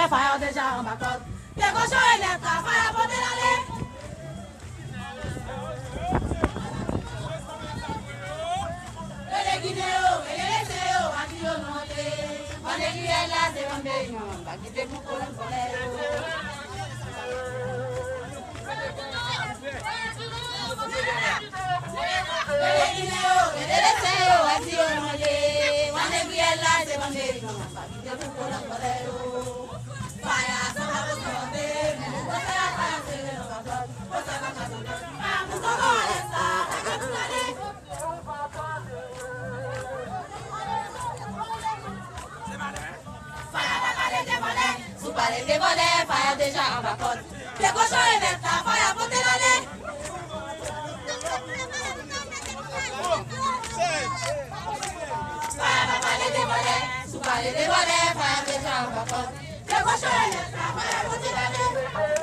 Fire déjà en bas côte. Les cochons et les tas, fire porter l'aller. Les guinéos, les séos, à qui on monte. On est qui est là, c'est un bénion. Va quitter pour qu'on le les guinéos, les séos, à qui on monte. On est qui est là, c'est un bénion. Va quitter pour qu'on le les volets, fire déjà en bas côte. Les cochons et les tas, fire porter l'aller. Fire des volets, fire déjà en bas côte. Les cochons et les tas, fire porter l'aller.